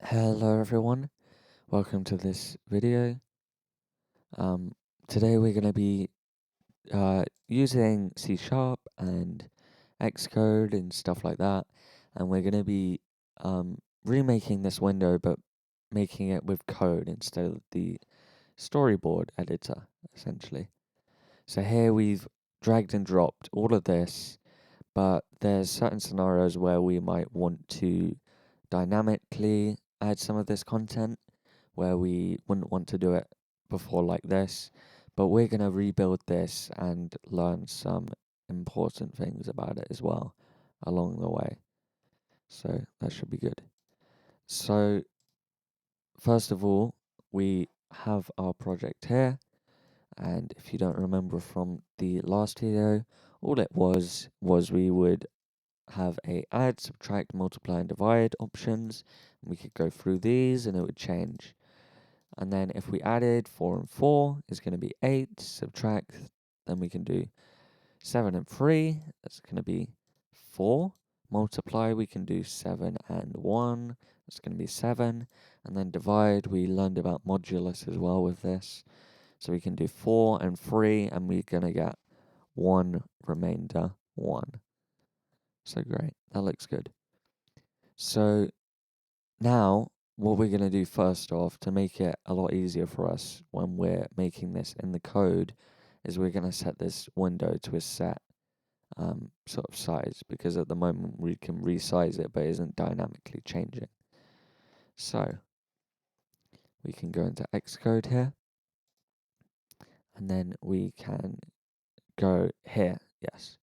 Hello everyone, welcome to this video. Today we're going to be using C# and xcode and stuff like that, and we're going to be remaking this window but making it with code instead of the storyboard editor, essentially. So here we've dragged and dropped all of this, but there's certain scenarios where we might want to dynamically add some of this content where we wouldn't want to do it before like this, but we're going to rebuild this and learn some important things about it as well along the way. So that should be good. So first of all, we have our project here. And if you don't remember from the last video, all it was we would have a add, subtract, multiply, and divide options. And we could go through these and it would change. And then if we added 4 and 4, it's going to be 8. Subtract, then we can do 7 and 3. That's going to be 4. Multiply, we can do 7 and 1. That's going to be 7. And then divide, we learned about modulus as well with this. So we can do 4 and 3, and we're going to get 1 remainder 1. So great, that looks good. So now what we're going to do first off to make it a lot easier for us when we're making this in the code is we're going to set this window to a set sort of size, because at the moment we can resize it but it isn't dynamically changing. So we can go into xcode here, and then we can go here, yes.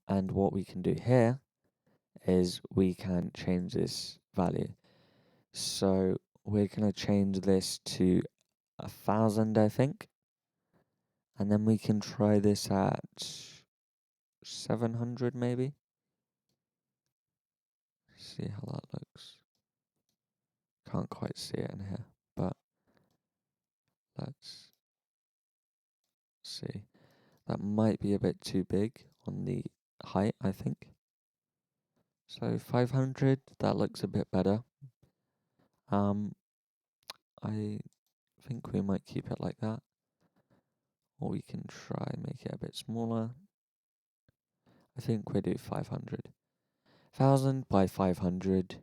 And what we can do here is we can change this value. So we're going to change this to 1,000, I think. And then we can try this at 700 maybe. See how that looks. Can't quite see it in here, but let's see. That might be a bit too big on the height, I think. So 500, that looks a bit better. I think we might keep it like that. Or we can try and make it a bit smaller. I think we'll do 500. 1,000 by 500.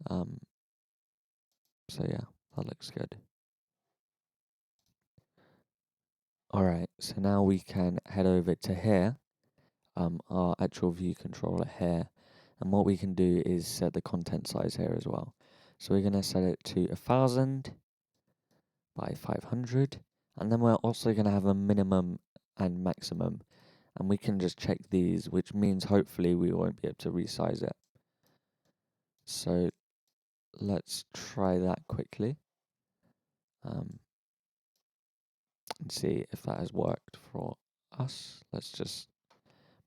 So yeah, that looks good. Alright, so now we can head over to here, our actual view controller here. And what we can do is set the content size here as well. So we're going to set it to 1,000 by 500. And then we're also going to have a minimum and maximum. And we can just check these, which means hopefully we won't be able to resize it. So let's try that quickly. And see if that has worked for us. Let's just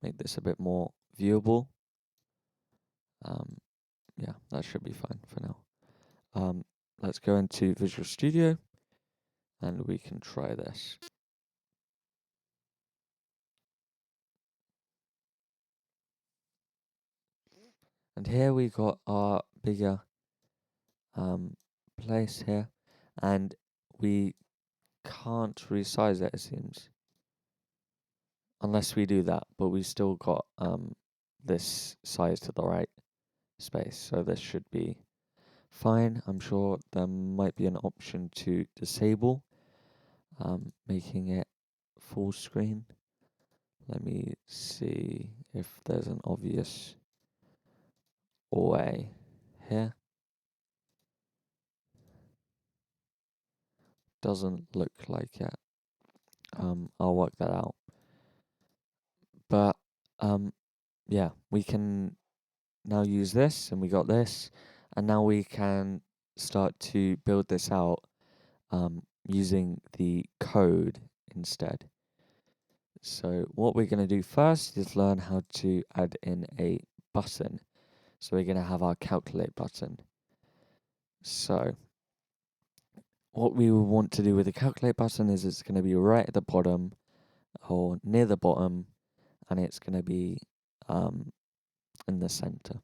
make this a bit more viewable. Yeah, that should be fine for now. Let's go into Visual Studio and we can try this. And here we got our bigger place here, and we can't resize it, it seems, unless we do that, but we still got this size to the right space, so this should be fine. I'm sure there might be an option to disable making it full screen. Let me see if there's an obvious way here. Doesn't look like it. I'll work that out. But yeah, we can now use this, and we got this, and now we can start to build this out using the code instead. So what we're going to do first is learn how to add in a button. So we're going to have our calculate button. So what we will want to do with the calculate button is it's going to be right at the bottom or near the bottom, and it's going to be in the center.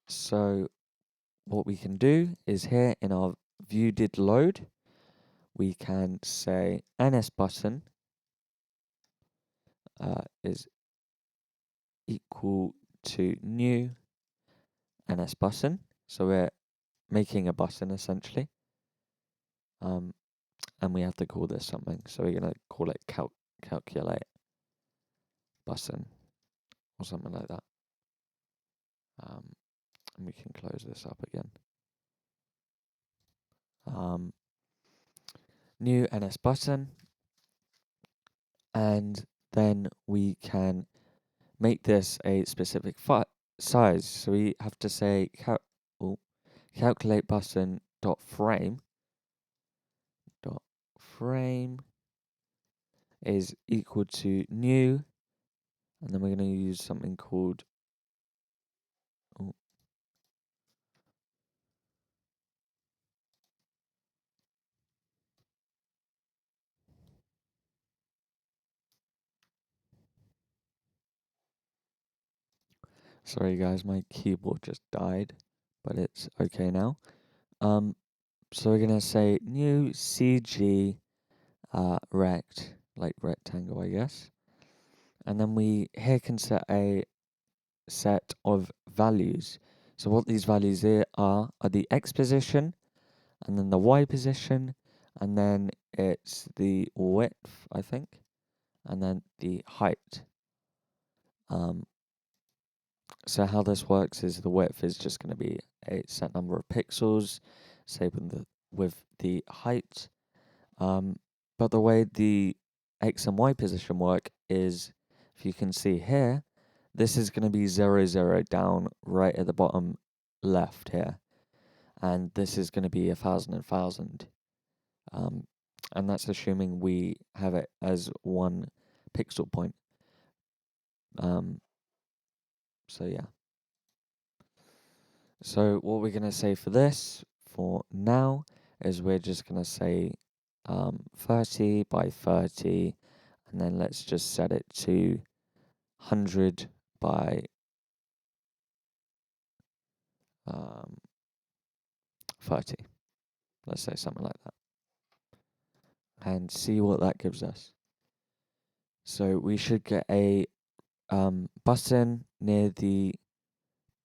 So what we can do is here in our view did load, we can say ns button is equal to new ns button. So we're making a button essentially. And we have to call this something. So we're going to call it calculate button or something like that. And we can close this up again. New ns button. And then we can make this a specific size. So we have to say calculate button dot frame is equal to new, and then we're going to use something called sorry guys, my keyboard just died, but it's okay now. So we're gonna say new CG rect, like rectangle, I guess. And then we here can set a set of values. So what these values here are the X position, and then the Y position, and then it's the width, I think, and then the height. So how this works is the width is just going to be a set number of pixels, same with the height. But the way the X and Y position work is, if you can see here, this is going to be 0, 0 down right at the bottom left here. And this is going to be 1,000 and 1,000. And that's assuming we have it as one pixel point. So yeah. So what we're going to say for this, for now, is we're just going to say 30 by 30, and then let's just set it to 100 by 30. Let's say something like that. And see what that gives us. So we should get a button near the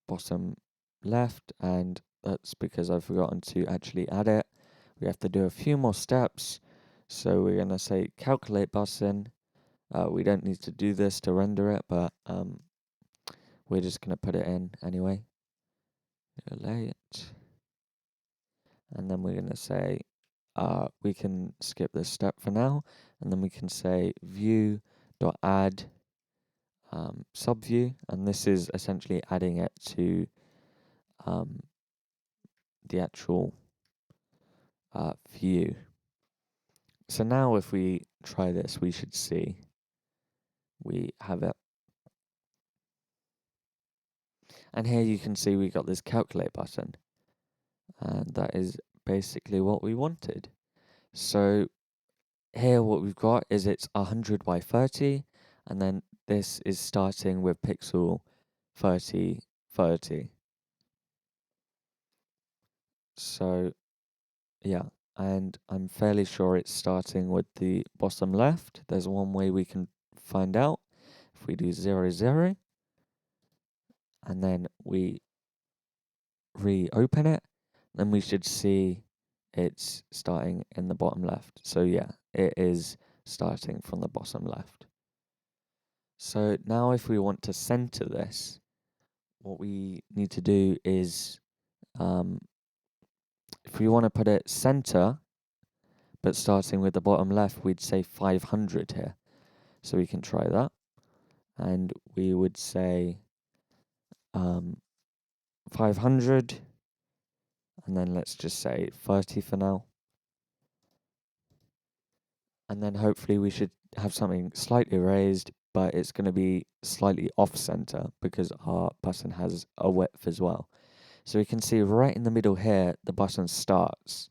bottom left, and that's because I've forgotten to actually add it. We have to do a few more steps. So we're going to say calculate button. We don't need to do this to render it, but we're just going to put it in anyway. Calculate. And then we're going to say, we can skip this step for now, and then we can say view.add subview, and this is essentially adding it to the actual view. So now if we try this, we should see we have it. And here you can see we got this calculate button. And that is basically what we wanted. So here what we've got is it's 100 by 30, and then this is starting with pixel 30, 30. So yeah, and I'm fairly sure it's starting with the bottom left. There's one way we can find out. If we do 0, 0, and then we reopen it, then we should see it's starting in the bottom left. So yeah, it is starting from the bottom left. So now if we want to center this, what we need to do is, if we want to put it center, but starting with the bottom left, we'd say 500 here. So we can try that. And we would say 500, and then let's just say 30 for now. And then hopefully we should have something slightly raised, but it's going to be slightly off center because our button has a width as well. So we can see right in the middle here, the button starts.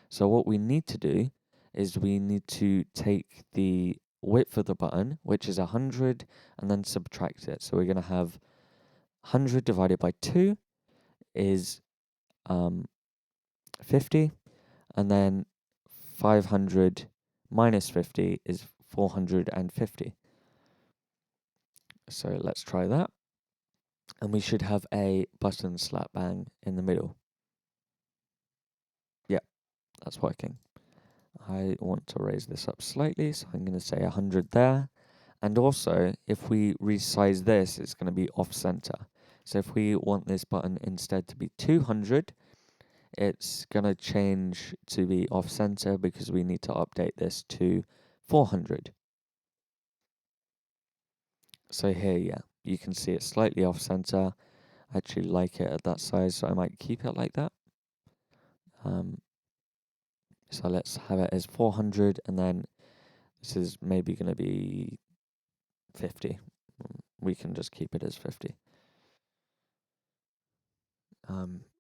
So what we need to do is we need to take the width of the button, which is 100, and then subtract it. So we're going to have 100 divided by 2 is 50, and then 500 minus 50 is 450. So let's try that. And we should have a button slap bang in the middle. Yeah, that's working. I want to raise this up slightly, so I'm going to say 100 there. And also, if we resize this, it's going to be off center. So if we want this button instead to be 200, it's going to change to be off center because we need to update this to 400. So here, yeah, you can see it's slightly off center. I actually like it at that size, so I might keep it like that. So let's have it as 400, and then this is maybe going to be 50. We can just keep it as 50.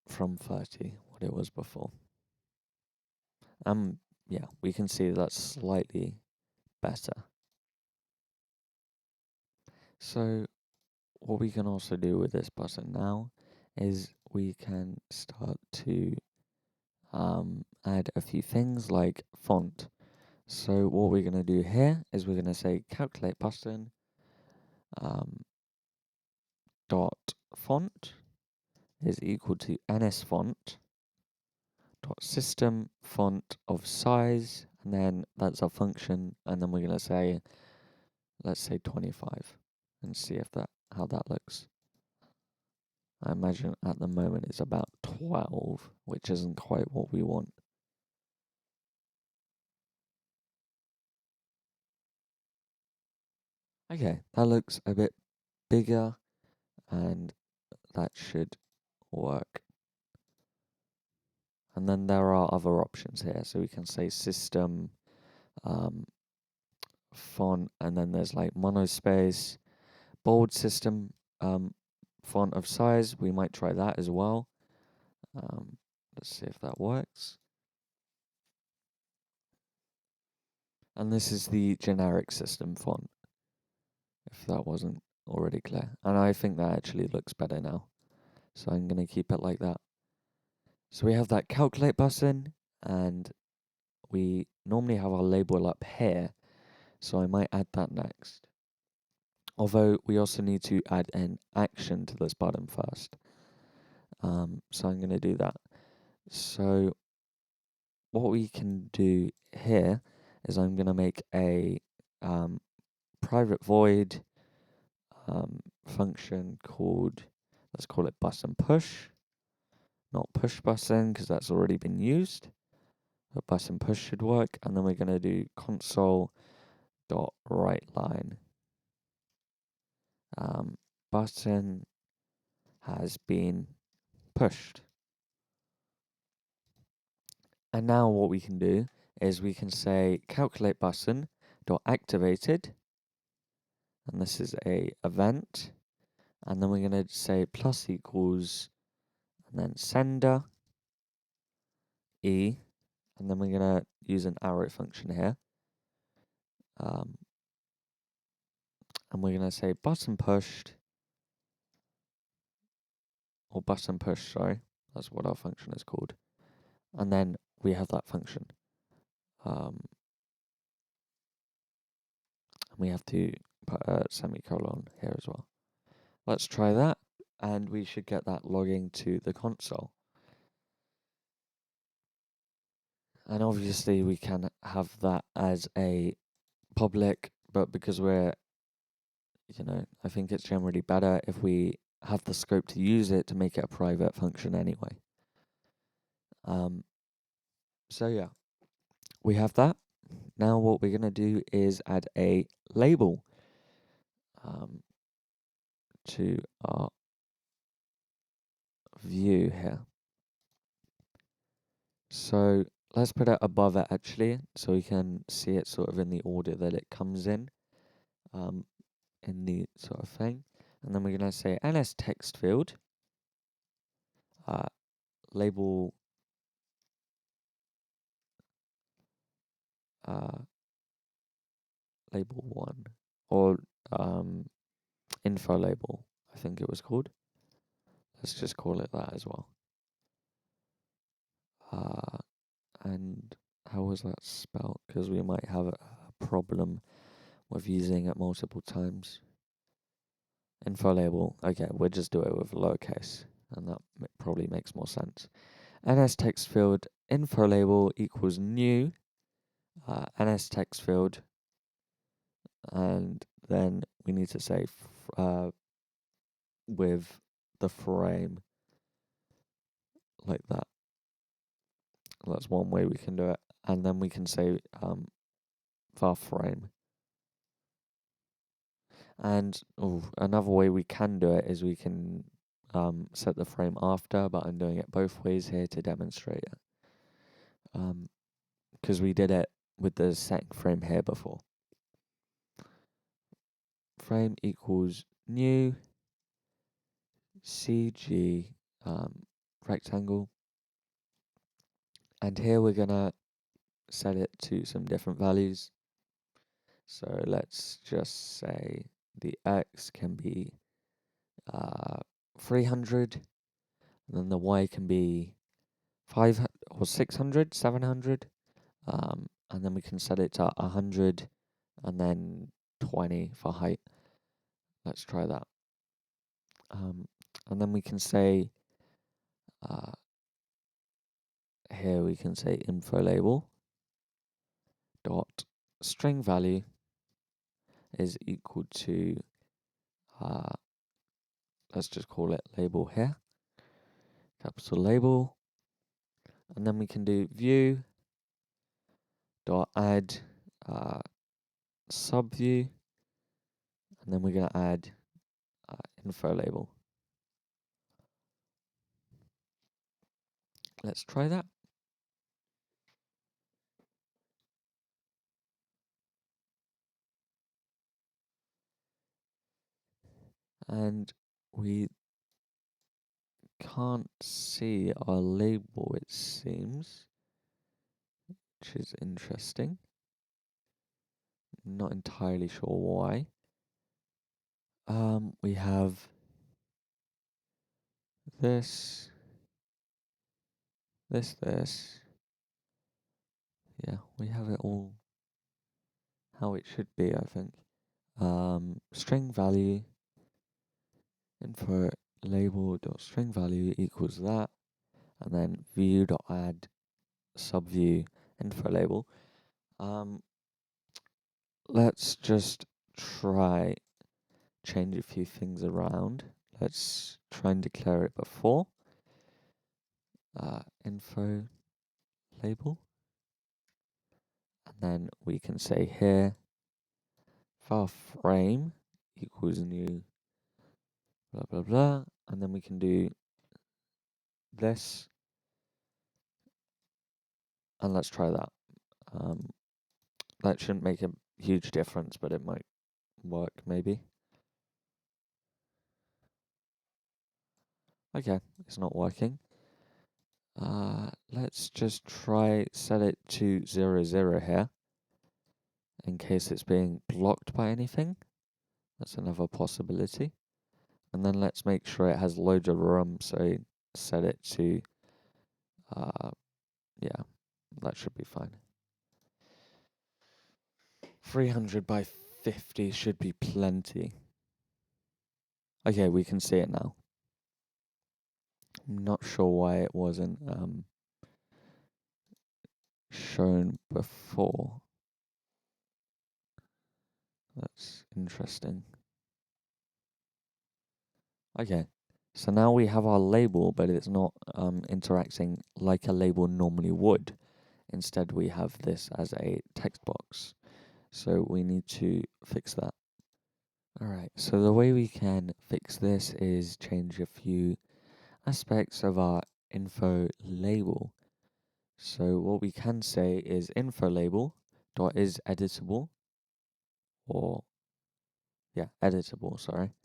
From 30, what it was before. Yeah, we can see that's slightly better. So what we can also do with this button now is we can start to add a few things like font. So what we're going to do here is we're going to say calculate button dot font is equal to ns font dot system font of size, and then that's our function, and then we're going to say, let's say 25, and see if how that looks. I imagine at the moment it's about 12, which isn't quite what we want. Okay, that looks a bit bigger, and that should work. And then there are other options here. So we can say system font, and then there's like monospace, bold system font of size. We might try that as well. Let's see if that works. And this is the generic system font, if that wasn't already clear. And I think that actually looks better now. So I'm going to keep it like that. So we have that calculate button, and we normally have our label up here. So I might add that next. Although we also need to add an action to this button first. So I'm going to do that. So what we can do here is I'm going to make a private void function called, let's call it button push, not push button because that's already been used. But button push should work, and then we're going to do console dot write line. Button has been pushed. And now what we can do is we can say calculate button dot activated, and this is a event, and then we're going to say plus equals, and then sender e, and then we're going to use an arrow function here, and we're going to say button pushed, or button push, sorry, that's what our function is called, and then we have that function. And we have to put a semicolon here as well. Let's try that, and we should get that logging to the console. And obviously we can have that as a public, but because we're, I think it's generally better if we have the scope to use it to make it a private function anyway. So yeah, we have that. Now what we're going to do is add a label to our view here. So let's put it above it actually, so we can see it sort of in the order that it comes in the sort of thing. And then we're going to say ns text field, label label 1, or info label, I think it was called. Let's just call it that as well. And how was that spelled? Because we might have a problem with using it multiple times. Info label. Okay, we'll just do it with lowercase, and that probably makes more sense. NS text field info label equals new NS text field, and then we need to say with the frame like that. That's one way we can do it, and then we can say var frame. And another way we can do it is we can set the frame after, but I'm doing it both ways here to demonstrate it. Because we did it with the setting frame here before. Frame equals new CG rectangle. And here we're gonna set it to some different values. So let's just say the X can be 300, and then the Y can be 500 or 600, 700, and then we can set it to 100 and then 20 for height. Let's try that. And then we can say here we can say info label dot string value is equal to let's just call it label here, capital label, and then we can do view dot add subview, and then we're going to add info label. Let's try that. And we can't see our label, it seems, which is interesting. Not entirely sure why. We have this. Yeah, we have it all how it should be, I think. String value info label dot string value equals that, and then view dot add subview info label. Let's just try change a few things around. Let's try and declare it before info label, and then we can say here var frame equals new blah blah blah, and then we can do this, and let's try that. That shouldn't make a huge difference, but it might work maybe. Okay, it's not working. Let's just try set it to 0, 0 here, in case it's being blocked by anything. That's another possibility. And then let's make sure it has loads of room, so set it to, yeah, that should be fine. 300 by 50 should be plenty. Okay, we can see it now. I'm not sure why it wasn't shown before. That's interesting. Okay, so now we have our label, but it's not interacting like a label normally would. Instead, we have this as a text box. So we need to fix that. Alright, so the way we can fix this is change a few aspects of our info label. So what we can say is info label dot is editable, or editable, sorry,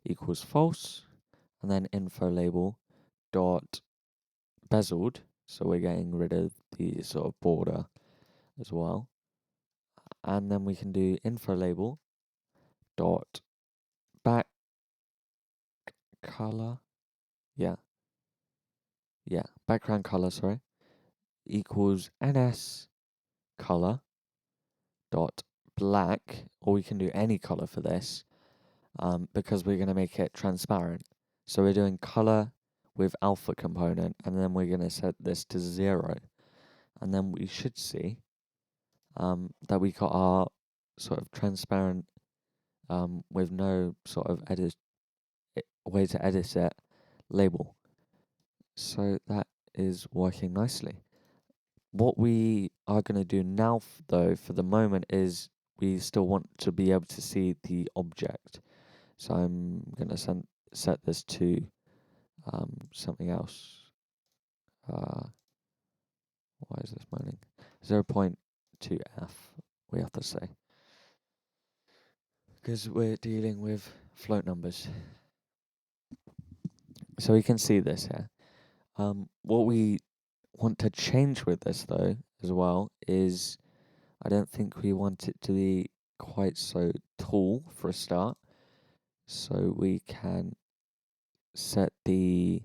equals false, and then info label dot bezeled, so we're getting rid of the sort of border as well, and then we can do info label dot back color yeah, yeah, background color, sorry, equals ns color dot black, or we can do any color for this, because we're going to make it transparent. So we're doing color with alpha component, and then we're going to set this to 0. And then we should see that we got our sort of transparent, with no sort of way to edit it, label. So that is working nicely. What we are going to do now, though, for the moment, is we still want to be able to see the object. So I'm going to set this to something else. Why is this moaning? 0.2f, we have to say. Because we're dealing with float numbers. So we can see this here. What we want to change with this, though, as well, is I don't think we want it to be quite so tall for a start. So we can set the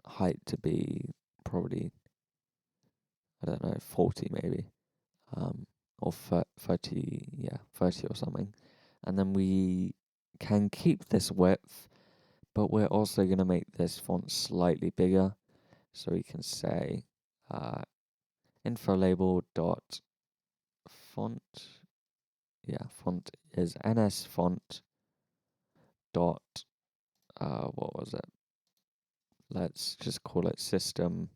height to be probably, I don't know, 40 maybe, or 30, yeah, 30 or something. And then we can keep this width, but we're also going to make this font slightly bigger. So we can say info label dot font, yeah, font is ns font dot, what was it? Let's just call it system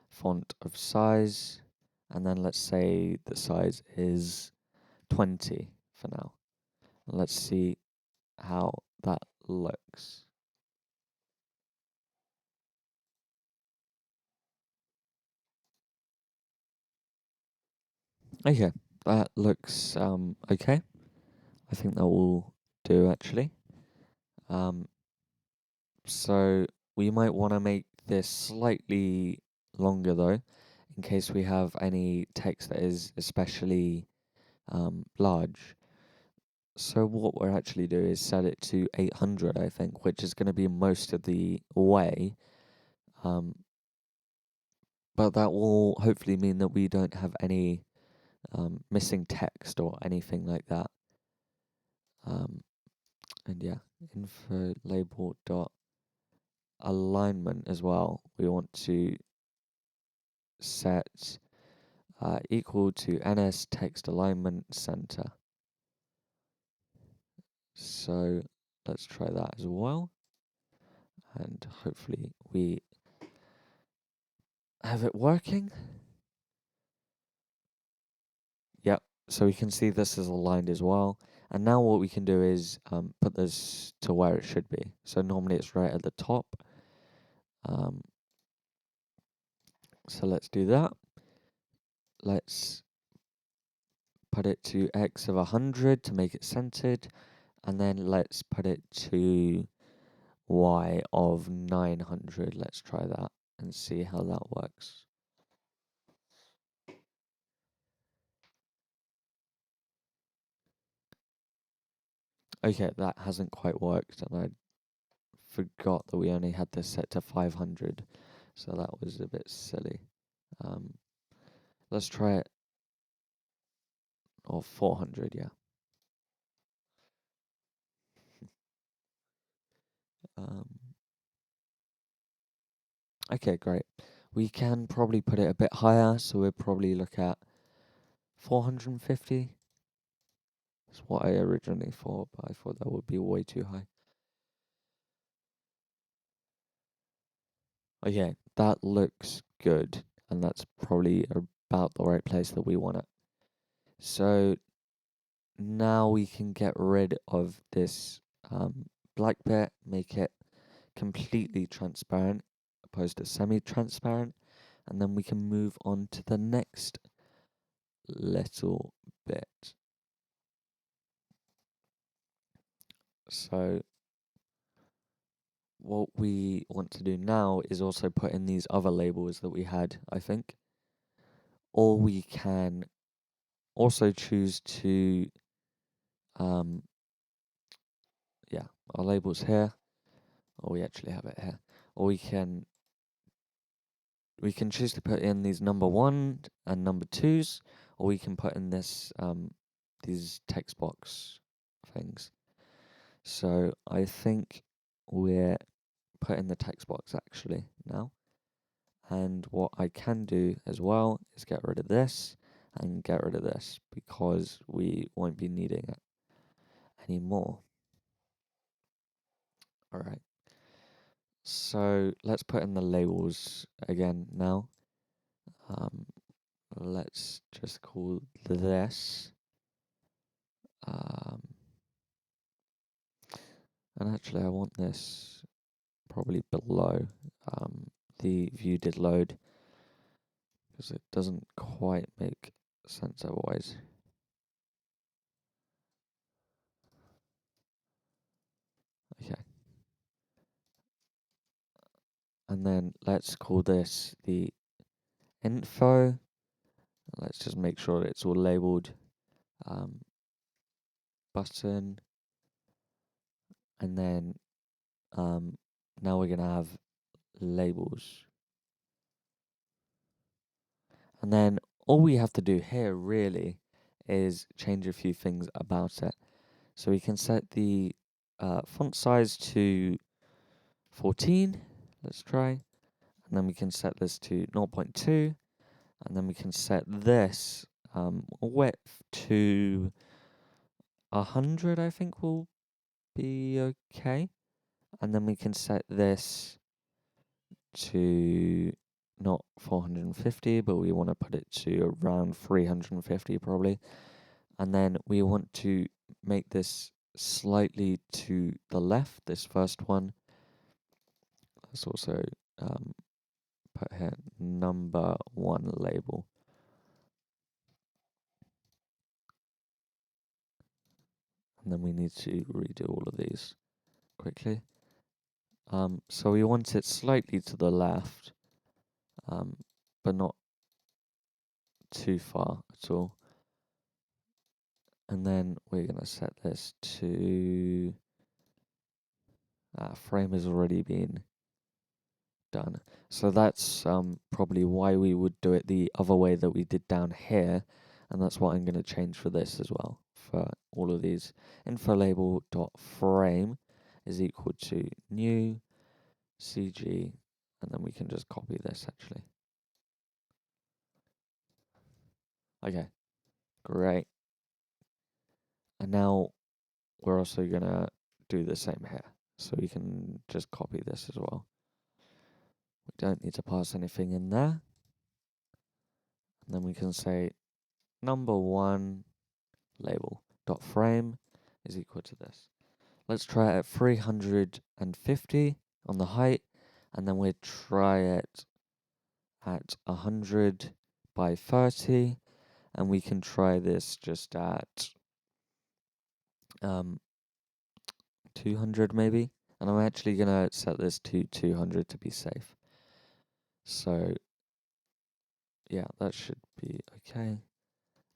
font of size, and then let's say the size is 20 for now. Let's see how that looks. Okay, that looks okay. I think that will do actually. So we might want to make this slightly longer though, in case we have any text that is especially large. So what we'll actually do is set it to 800, I think, which is going to be most of the way. But that will hopefully mean that we don't have any missing text or anything like that. And yeah, info label dot alignment as well. We want to set equal to ns text alignment center. So let's try that as well. And hopefully we have it working. Yep. So we can see this is aligned as well. And now what we can do is put this to where it should be. So normally it's right at the top. So let's do that. Let's put it to x of 100 to make it centered. And then let's put it to y of 900. Let's try that and see how that works. Okay, that hasn't quite worked, and I forgot that we only had this set to 500, so that was a bit silly. Let's try it, or 400, yeah. Okay, great. We can probably put it a bit higher, so we'll probably look at 450. That's what I originally thought, but I thought that would be way too high. Okay, that looks good, and that's probably about the right place that we want it. So now we can get rid of this black bit, make it completely transparent, opposed to semi-transparent, and then we can move on to the next little bit. So what we want to do now is also put in these other labels that we had, I think. Or we can also choose to yeah, our label's here, or we actually have it here, or we can choose to put in these number 1 and number 2s, or we can put in this these text box things. So I think we're putting the text box actually now. And what I can do as well is get rid of this and get rid of this because we won't be needing it anymore. All right. So let's put in the labels again now. Let's just call this. And actually I want this probably below the view did load because it doesn't quite make sense otherwise. Okay. And then let's call this the info. Let's just make sure it's all labeled button. And then now we're going to have labels. And then all we have to do here really is change a few things about it. So we can set the font size to 14. Let's try. And then we can set this to 0.2. And then we can set this width to 100, I think will be okay. And then we can set this to not 450, but we want to put it to around 350 probably. And then we want to make this slightly to the left, this first one. Let's also put here number 1 label. And then we need to redo all of these quickly. So we want it slightly to the left, but not too far at all. And then we're going to set this to frame has already been done. So that's probably why we would do it the other way that we did down here. And that's what I'm going to change for this as well. For all of these, info label dot frame is equal to new CG, and then we can just copy this actually. Okay, great. And now we're also gonna do the same here. So we can just copy this as well. We don't need to pass anything in there. And then we can say number 1 label dot frame is equal to this. Let's try it at 350 on the height, and then we'll try it at 100 by 30, and we can try this just at 200 maybe. And I'm actually gonna set this to 200 to be safe. So yeah, that should be okay.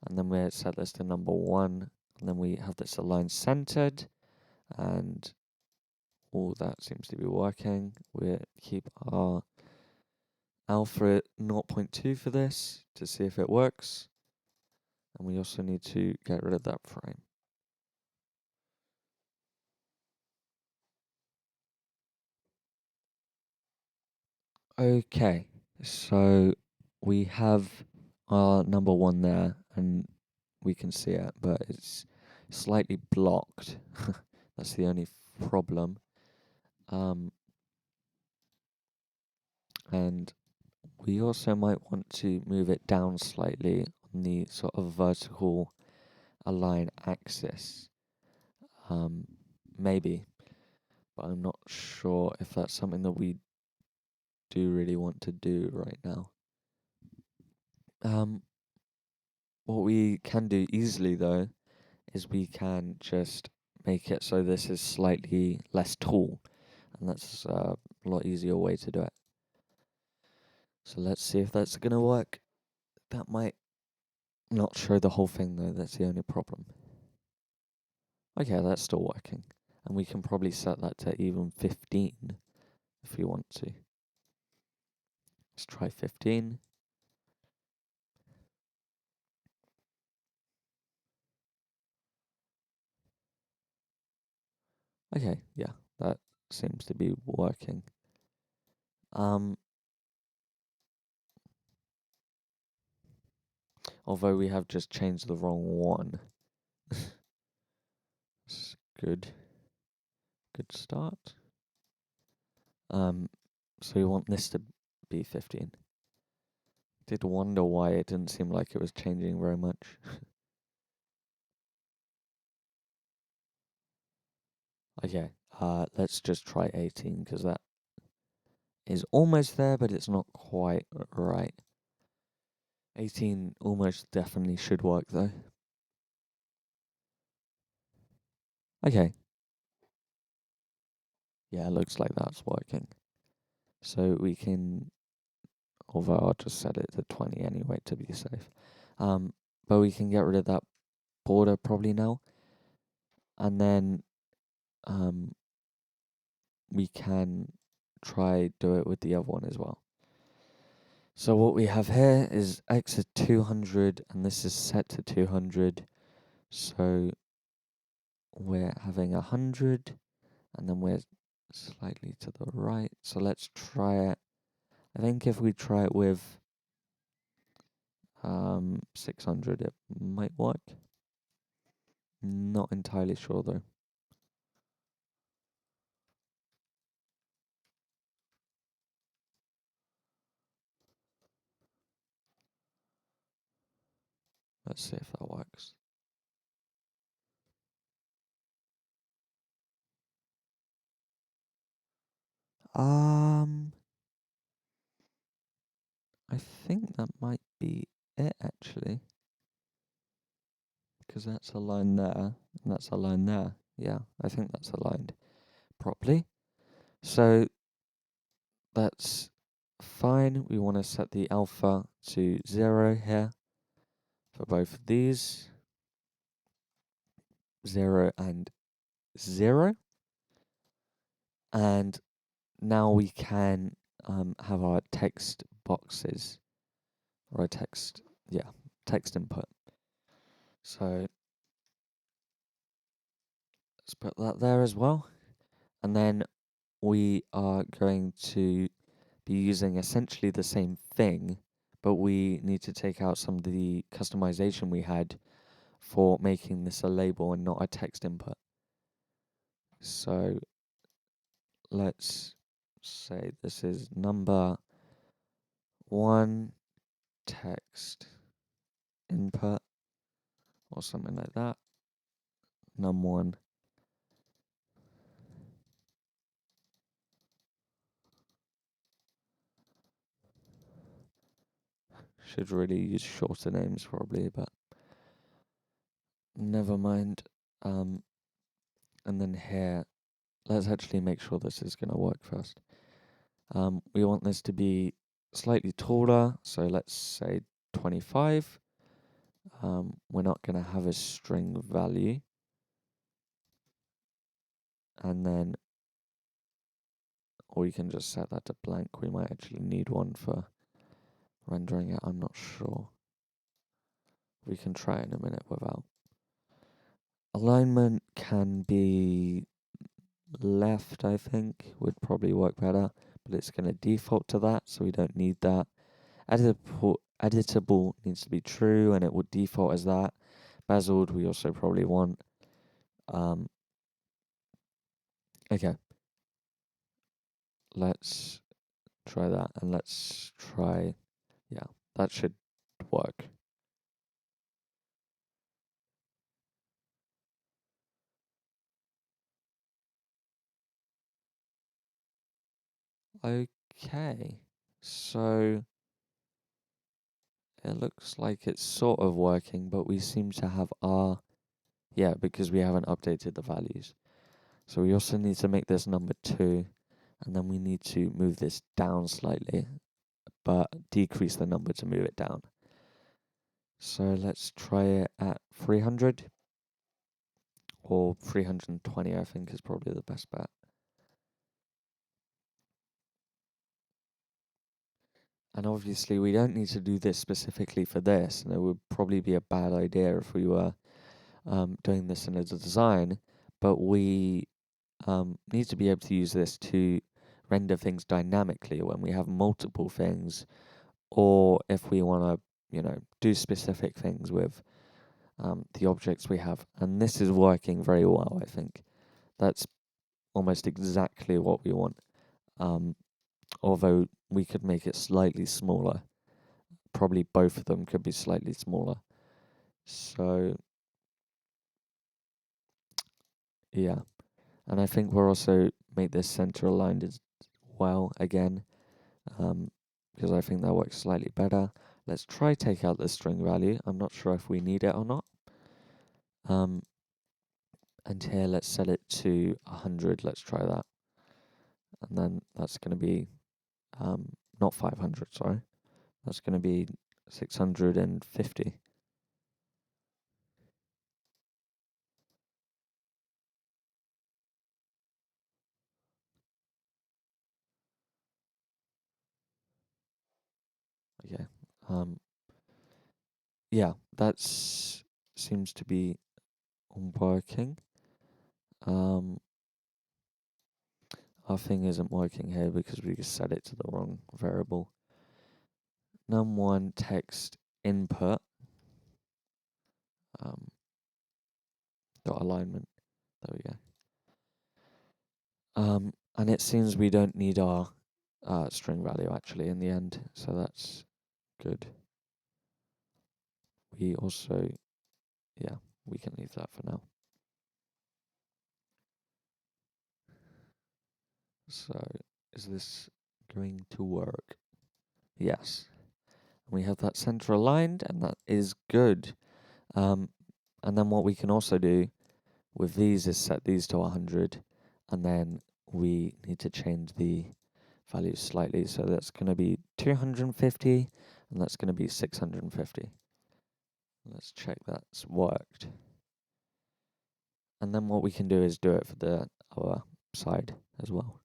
And then we set this to number 1, and then we have this aligned centered, and all that seems to be working. We keep our alpha at 0.2 for this to see if it works. And we also need to get rid of that frame. Okay, so we have our number 1 there, and we can see it, but it's slightly blocked. That's the only problem. And we also might want to move it down slightly on the sort of vertical align axis. Maybe, but I'm not sure if that's something that we do really want to do right now. What we can do easily though is we can just make it so this is slightly less tall, and that's a lot easier way to do it. So let's see if that's gonna work. That might not show the whole thing though, that's the only problem. Okay, that's still working. And we can probably set that to even 15 if we want to. Let's try 15. Okay, yeah, that seems to be working. Although we have just changed the wrong one. It's good start. So we want this to be 15. Did wonder why it didn't seem like it was changing very much. Okay, let's just try 18 because that is almost there, but it's not quite right. 18 almost definitely should work though. Okay. Yeah, it looks like that's working. So we can, although I'll just set it to 20 anyway to be safe. But we can get rid of that border probably now. And then we can try do it with the other one as well. So what we have here is x is 200 and this is set to 200. So we're having 100 and then we're slightly to the right. So let's try it. I think if we try it with 600 it might work. Not entirely sure though. Let's see if that works. I think that might be it actually. Because that's a line there, and that's a line there. Yeah, I think that's aligned properly. So that's fine. We want to set the alpha to 0 here for both of these. 0 and 0. And now we can have our text boxes, or a text input. So let's put that there as well. And then we are going to be using essentially the same thing, but we need to take out some of the customization we had for making this a label and not a text input. So let's say this is number 1 text input or something like that. Num1 should really use shorter names probably, but never mind. And then here, let's actually make sure this is going to work first. We want this to be slightly taller, so let's say 25. We're not going to have a string value. And then, or you can just set that to blank. We might actually need one for rendering it, I'm not sure. We can try in a minute without. Alignment can be left, I think, would probably work better, but it's going to default to that, so we don't need that. Editable needs to be true, and it would default as that. Bezeled, we also probably want. Okay. Let's try that, and let's try, yeah, that should work. Okay, so it looks like it's sort of working, but we seem to have yeah, because we haven't updated the values. So we also need to make this number 2, and then we need to move this down slightly, but decrease the number to move it down. So let's try it at 300, or 320, I think, is probably the best bet. And obviously, we don't need to do this specifically for this, and it would probably be a bad idea if we were doing this in a design, but we need to be able to use this to render things dynamically when we have multiple things, or if we want to, do specific things with the objects we have. And this is working very well, I think. That's almost exactly what we want. Although we could make it slightly smaller. Probably both of them could be slightly smaller. So, yeah. And I think we'll also make this center aligned as well again, because I think that works slightly better. Let's try take out the string value. I'm not sure if we need it or not. And here, let's set it to 100. Let's try that. And then that's going to be, not 500, sorry. That's going to be 650. Okay. Yeah, that's seems to be working. Our thing isn't working here because we just set it to the wrong variable. Num1 text input dot alignment. There we go. And it seems we don't need our string value actually in the end, so that's good. We also, yeah, we can leave that for now. So, is this going to work? Yes. We have that center aligned, and that is good. And then what we can also do with these is set these to 100, and then we need to change the values slightly. So that's going to be 250, and that's going to be 650. Let's check that's worked. And then what we can do is do it for the other side as well.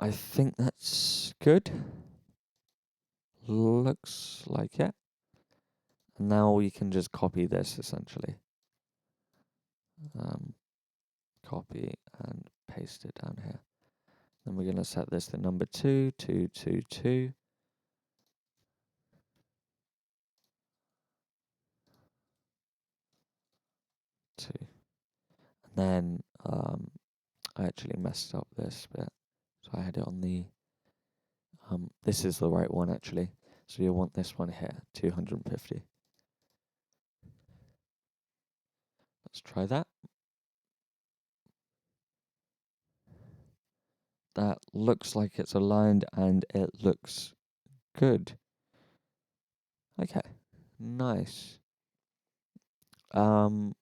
I think that's good. Looks like it. And now we can just copy this essentially. Copy and paste it down here. Then we're going to set this to number 2, 2, 2, 2. 2. And then I actually messed up this bit. So I had it on the, this is the right one actually. So you'll want this one here, 250. Let's try that. That looks like it's aligned and it looks good. Okay, nice. Yeah.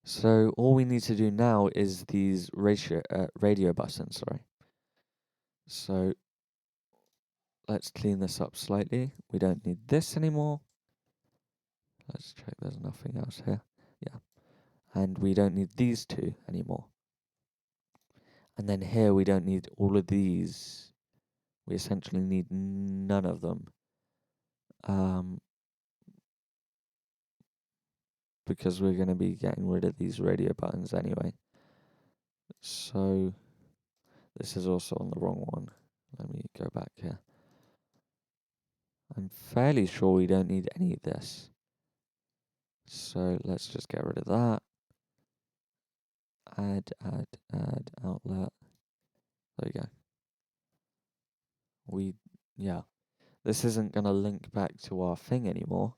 So all we need to do now is these radio buttons, sorry. So let's clean this up slightly. We don't need this anymore. Let's check there's nothing else here. Yeah. And we don't need these two anymore. And then here we don't need all of these. We essentially need none of them. Because we're going to be getting rid of these radio buttons anyway. So this is also on the wrong one. Let me go back here. I'm fairly sure we don't need any of this. So let's just get rid of that. Add outlet. There we go. Yeah. This isn't going to link back to our thing anymore.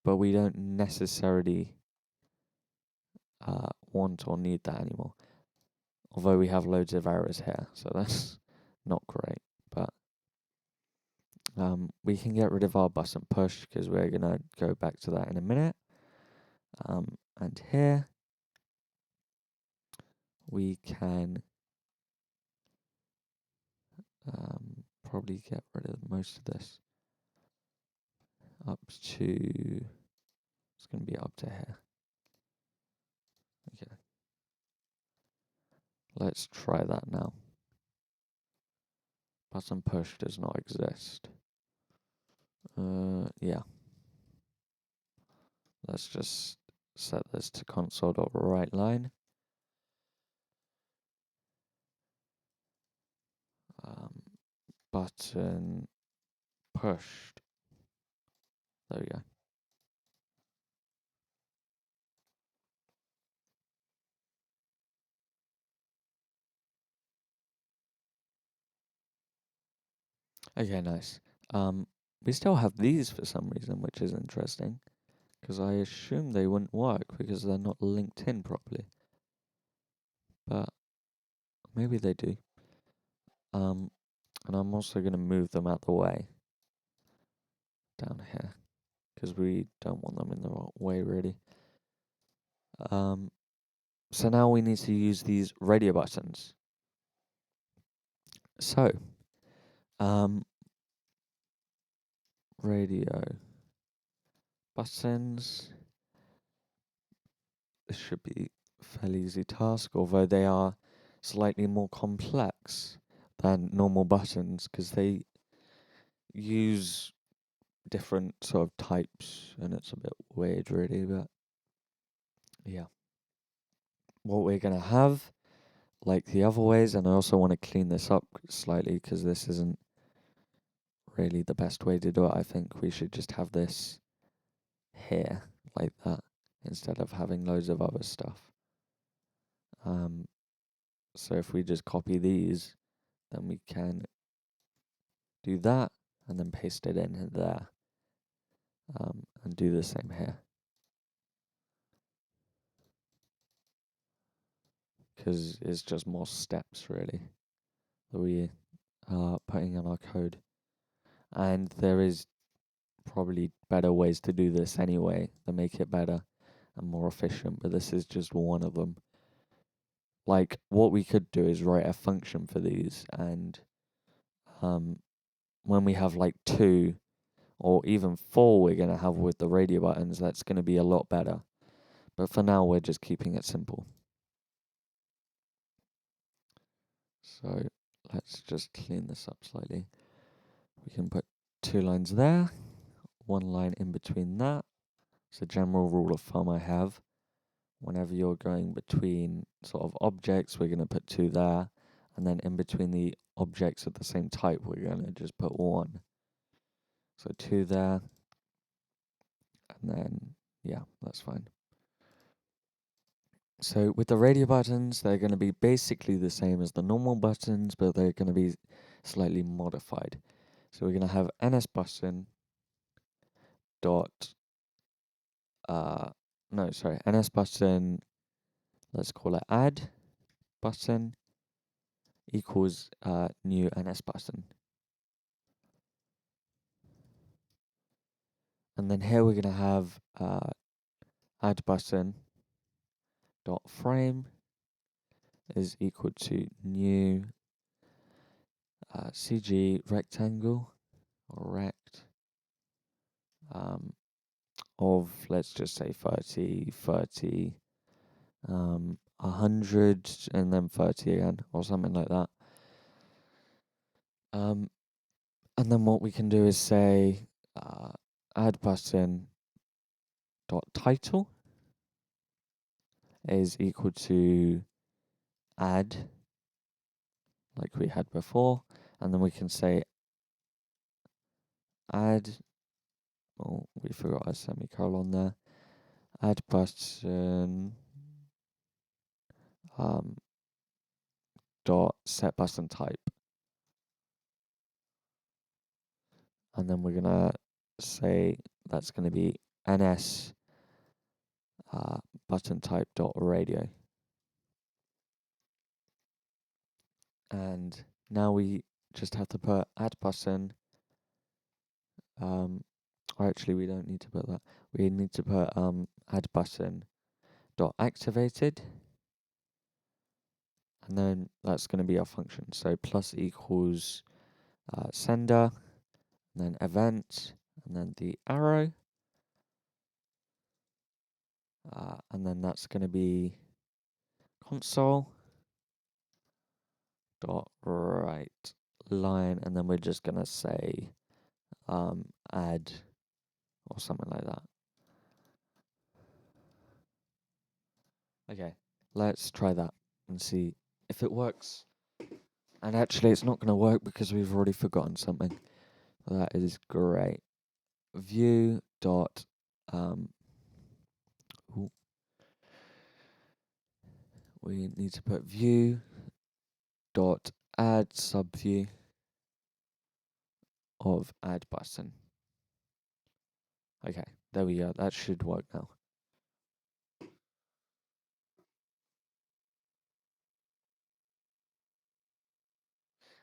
But we don't necessarily want or need that anymore. Although we have loads of errors here, so that's not great. But we can get rid of our button push because we're going to go back to that in a minute. And here we can probably get rid of most of this. up to, it's going to be up to here. Okay. Let's try that now. Button push does not exist. Yeah. Let's just set this to console.writeLine. Button pushed. There we go. Okay, nice. We still have these for some reason, which is interesting, because I assume they wouldn't work because they're not linked in properly. But maybe they do. And I'm also going to move them out the way down here because we don't want them in the wrong way, really. So now we need to use these radio buttons. So, radio buttons. This should be a fairly easy task, although they are slightly more complex than normal buttons because they use different sort of types and it's a bit weird, really, but yeah. What we're going to have, like the other ways, and I also want to clean this up slightly because this isn't really the best way to do it. I think we should just have this here like that instead of having loads of other stuff. So if we just copy these, then we can do that and then paste it in there, and do the same here. Because it's just more steps, really, that we are putting in our code. And there is probably better ways to do this anyway that make it better and more efficient, but this is just one of them. Like, what we could do is write a function for these, and when we have like 2 or even 4 we're going to have with the radio buttons, that's going to be a lot better. But for now, we're just keeping it simple. So let's just clean this up slightly. We can put 2 lines there, 1 line in between that. It's a general rule of thumb I have. Whenever you're going between sort of objects, we're going to put 2 there. And then in between the objects of the same type, we're going to just put 1. So 2 there. And then, yeah, that's fine. So with the radio buttons, they're going to be basically the same as the normal buttons, but they're going to be slightly modified. So we're going to have ns button dot, ns button, let's call it add button equals new ns button. And then here we're going to have add button dot frame is equal to new CG rectangle or rect of, let's just say 30, 30, 100, and then 30 again, or something like that. And then what we can do is say add button dot title is equal to add, like we had before, and then we can say add, oh, we forgot a semicolon there, add button dot set button type, and then we're gonna say that's gonna be ns button type dot radio. And now we just have to put add button, or actually we don't need to put that, we need to put add button dot activated, and then that's going to be our function. So plus equals sender, and then event, and then the arrow. And then that's going to be console dot right line, and then we're just going to say add or something like that. Okay, let's try that and see if it works. And actually, it's not going to work because we've already forgotten something. That is great. View dot we need to put view dot add subview of add button. Okay, there we go. That should work now.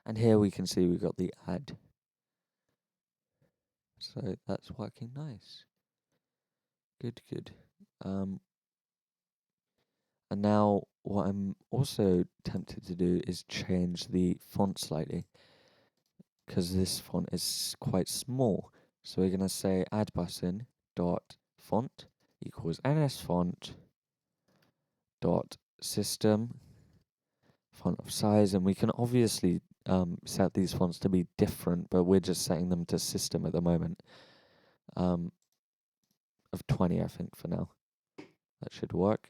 And here we can see we've got the add. So that's working nice. Good, good. And now what I'm also tempted to do is change the font slightly, because this font is quite small. So we're going to say add button dot font equals nsfont dot system font of size, and we can obviously set these fonts to be different, but we're just setting them to system at the moment. Of 20, I think, for now. That should work.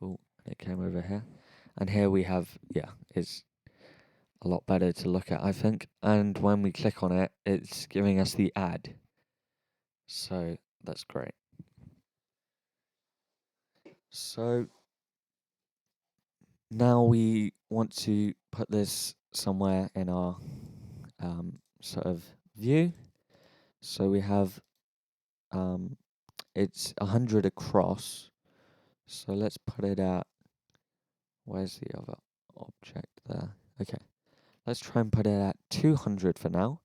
Oh, it came over here. And here we have, yeah, it's a lot better to look at, I think. And when we click on it, it's giving us the ad. So that's great. So now we want to put this somewhere in our sort of view. So we have, it's 100 across. So let's put it at, where's the other object there? Okay. Let's try and put it at 200 for now.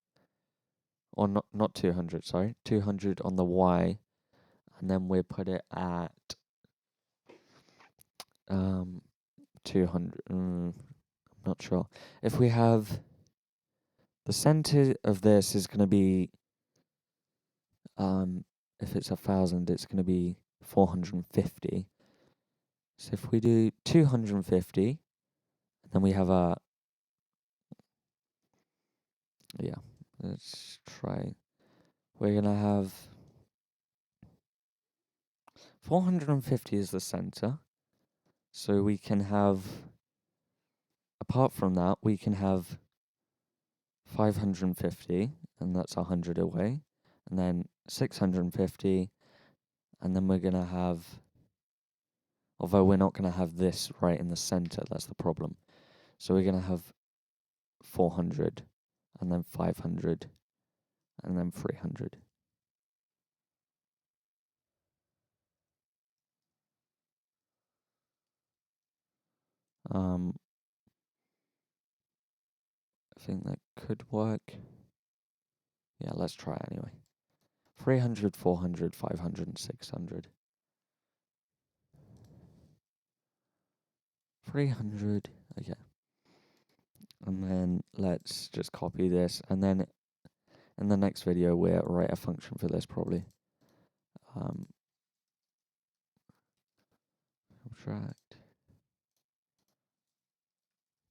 Or not 200, sorry. 200 on the Y. And then we put it at 200. I'm not sure. If we have the center of this is going to be, if it's 1,000, it's going to be 450. So if we do 250, and then we have a, yeah, let's try. We're going to have 450 is the center. So we can have, apart from that, we can have 550, and that's 100 away. And then 650, and then we're going to have, although we're not going to have this right in the center, that's the problem. So we're going to have 400, and then 500, and then 300. I think that could work. Yeah, let's try anyway. 300, 400, 500, and 600. 300, okay. And then let's just copy this, and then in the next video we'll write a function for this probably. Subtract,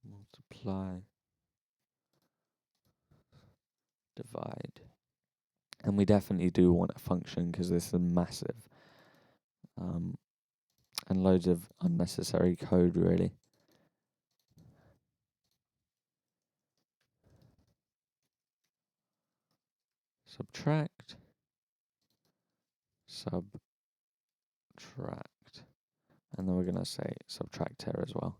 multiply, divide. And we definitely do want a function because this is massive. And loads of unnecessary code, really. Subtract, subtract. And then we're going to say subtract here as well.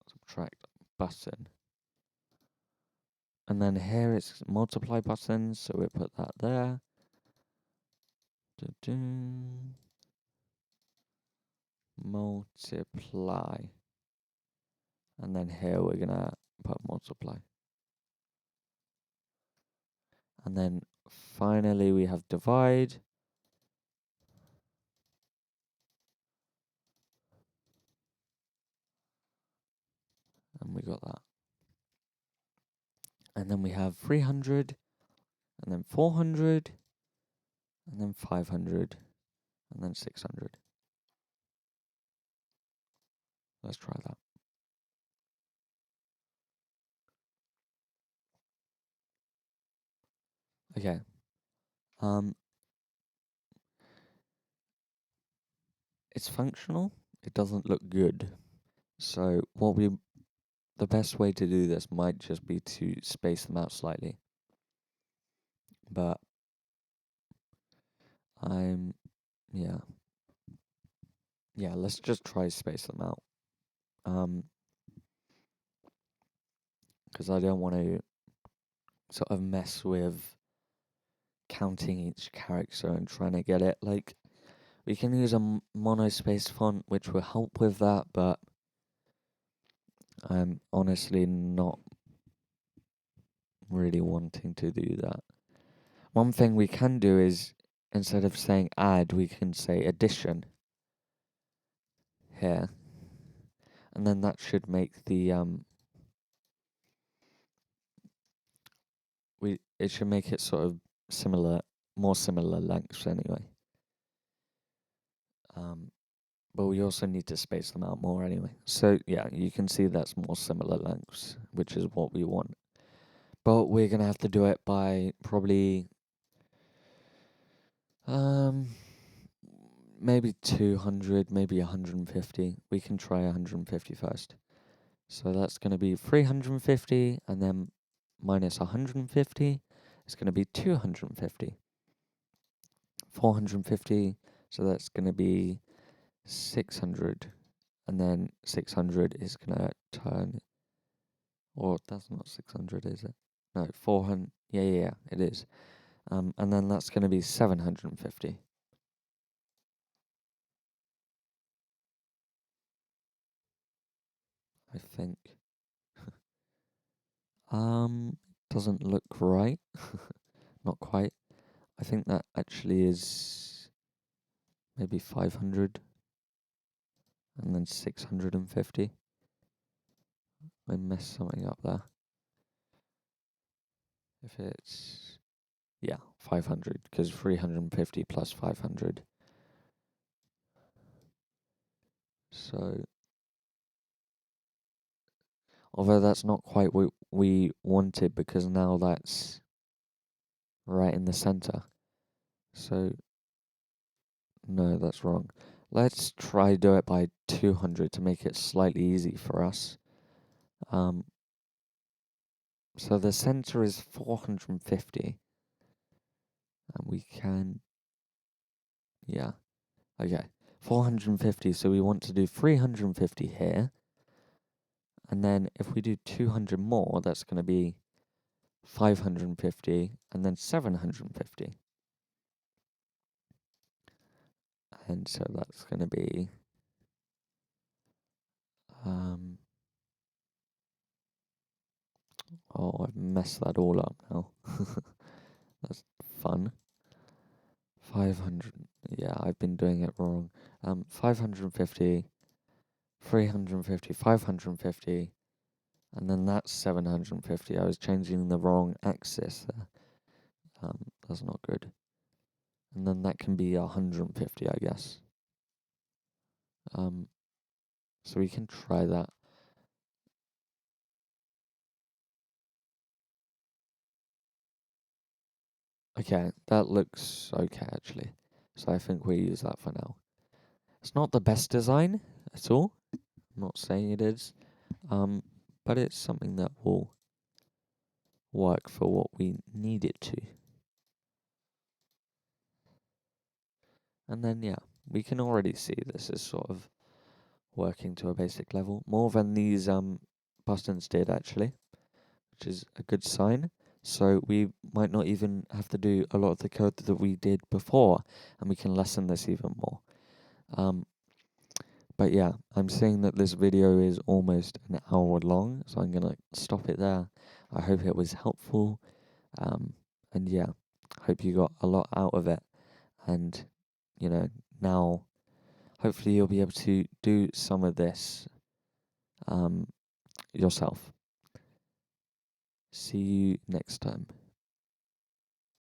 Subtract button. And then here it's multiply buttons, so we put that there. Multiply. And then here we're going to put multiply. And then finally we have divide. And we got that. And then we have 300, and then 400, and then 500, and then 600. Let's try that. Okay. It's functional. It doesn't look good. So the best way to do this might just be to space them out slightly. But yeah, let's just try space them out. Because I don't want to sort of mess with counting each character and trying to get it. Like, we can use a monospaced font, which will help with that, but I'm honestly not really wanting to do that. One thing we can do is, instead of saying add, we can say addition here. And then that should make the, it should make it sort of more similar lengths anyway. But we also need to space them out more anyway. So yeah, you can see that's more similar lengths, which is what we want. But we're gonna have to do it by probably maybe 200, maybe 150. We can try 150 first. So that's gonna be 350, and then minus 150 is gonna be 250. 450, so that's gonna be 600, and then 600 is gonna turn, or that's not 600, is it? No, 400. Yeah, it is. And then that's gonna be 750. I think. Doesn't look right. Not quite. I think that actually is maybe 500, and then 650. I messed something up there. If it's, yeah, 500, because 350 plus 500. So, although that's not quite what we wanted, because now that's right in the center. So, no, that's wrong. Let's try do it by 200 to make it slightly easy for us. So the center is 450. And we can, yeah, okay. 450, so we want to do 350 here. And then if we do 200 more, that's going to be 550, and then 750. And so that's going to be, oh, I've messed that all up now. That's fun. 500, yeah, I've been doing it wrong. 550, 350, 550, and then that's 750. I was changing the wrong axis there. That's not good. And then that can be 150, I guess. So we can try that. Okay, that looks okay actually. So I think we use that for now. It's not the best design at all. I'm not saying it is. But it's something that will work for what we need it to. And then yeah, we can already see this is sort of working to a basic level. More than these buttons did actually, which is a good sign. So we might not even have to do a lot of the code that we did before, and we can lessen this even more. But yeah, I'm seeing that this video is almost an hour long, so I'm gonna stop it there. I hope it was helpful, and yeah, hope you got a lot out of it. And now hopefully you'll be able to do some of this yourself. See you next time.